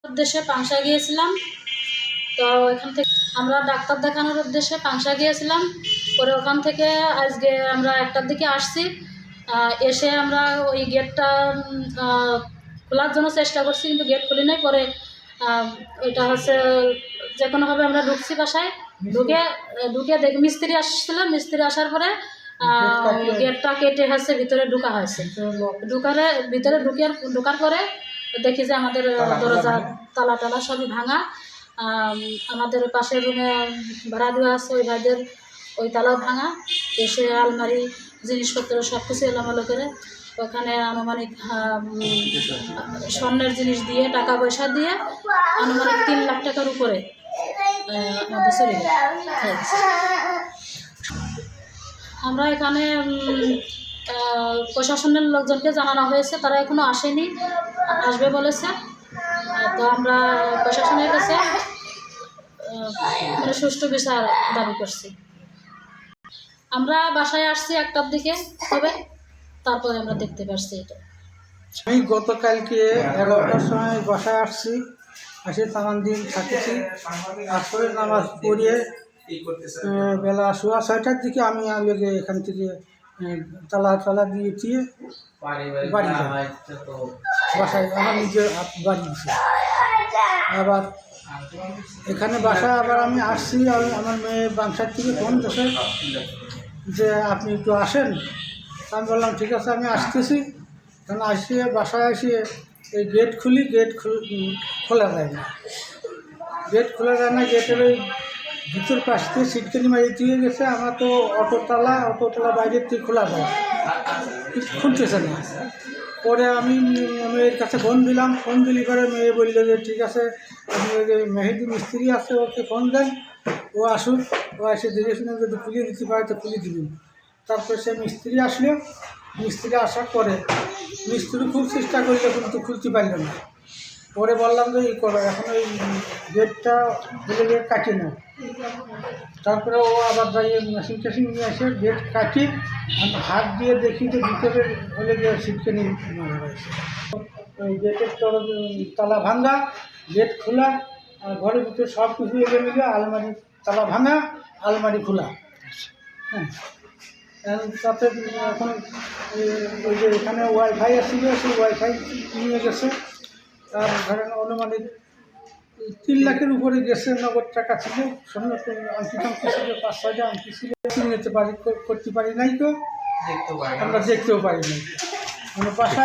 উদ্দেশ্যে পাংশা গিয়েছিলাম। তো এখান থেকে আমরা ডাক্তার দেখানোর উদ্দেশ্যে পাংশা গিয়েছিলাম। পরে ওখান থেকে আজকে আমরা 1টার দিকে আসছি। এসে আমরা ওই গেটটা খোলার জন্য চেষ্টা করছি, কিন্তু গেট খুলি নাই। পরে ওইটা হচ্ছে যে কোনোভাবে আমরা ঢুকছি বাসায়। ঢুকে দেখি মিস্ত্রি আসছিলো। মিস্ত্রি আসার পরে গেটটা কেটে হচ্ছে ভিতরে ঢোকা হয়েছে। ভিতরে ঢোকার পরে দেখি যে আমাদের দরজা তালা সবই ভাঙা। আমাদের পাশের রুমে ভাড়া দেওয়া আছে, ওই ভাইদের ওই তালাও ভাঙা। এসে আলমারি জিনিসপত্র সব কিছু এলোমেলো করে ওখানে আনুমানিক স্বর্ণের জিনিস দিয়ে টাকা পয়সা দিয়ে আনুমানিক 3 লাখ টাকার উপরে আমাদের চলে গেছে। আমরা এখানে প্রশাসনের লোকজনকে জানানো হয়েছে, তারা এখনো আসেনি, আসবে বলেছে। তো আমরা প্রশাসনের কাছে সুষ্ঠু বিচার দাবি করছি। আমরা বাসায় আসছি 1টার দিকে, হবে তারপরে আমরা দেখতে পারছি এটা। আমি গতকালকে 11টার সময় বাসায় আসছি, এসে 3 দিন থাকেছি। আসলে নামাজ পড়িয়ে বেলা 6টার দিকে আমি এখান থেকে তালা দিয়েছি বাড়ি বাসায়, আমার নিজের বাড়ি দিচ্ছে। আবার এখানে বাসায় আবার আমি আসছি, আমার মেয়ে বাংশার থেকে ফোন করছে যে আপনি একটু আসেন। আমি বললাম ঠিক আছে, আমি আসতেছি। কারণ আসিয়ে বাসায় আসিয়ে এই গেট খুলি, খোলা যায় না। গেটের ওই ভিতর পাশ থেকে সিটকানি মারি দিয়ে গেছে। আমার তো অটোতলা বাইরের থেকে খোলা যায়, কিছু খুলতেছে না। পরে আমি মেয়ের কাছে ফোন দিলি করে মেয়ে বলল যে ঠিক আছে, আপনি ওই যে মেহেদি মিস্ত্রি আছে, ওকে ফোন দেন, ও আসুক, ও এসে দেখে শুনে যদি খুলে দিতে পারে তো খুলে দিবেন। তারপরে সে মিস্ত্রি আসলো। মিস্ত্রি আসার পরে মিস্ত্রি খুব চেষ্টা করলে কিন্তু খুলতে পারল না। পরে বললাম যে এই করো, এখন ওই গেটটা গিয়ে কাটে না। তারপরে ও আবার যাইয়ে মেশিন নিয়ে এসে গেট কাটি, আমি হাত দিয়ে দেখি যে ভিতরে হলে গিয়ে সিটকানি মারা হয়েছে। ওই গেটের তালা ভাঙা, গেট খোলা, আর ঘরের ভিতরে সব কিছু মিলে আলমারি তালা ভাঙা, আলমারি খোলা। হ্যাঁ, তাতে এখন ওই যে এখানে ওয়াইফাই আসছিল, সেই ওয়াইফাই নিয়ে গেছে। তার ধরেন অনুমানিক 3 লাখের উপরে গেছে। নগদ টাকা ছিল, সামনে আংটি টাংটি ছিল, 5-6টা আংটি ছিল। করতে পারি নাই, তো আমরা দেখতেও পারি নাই। মানে বাসায়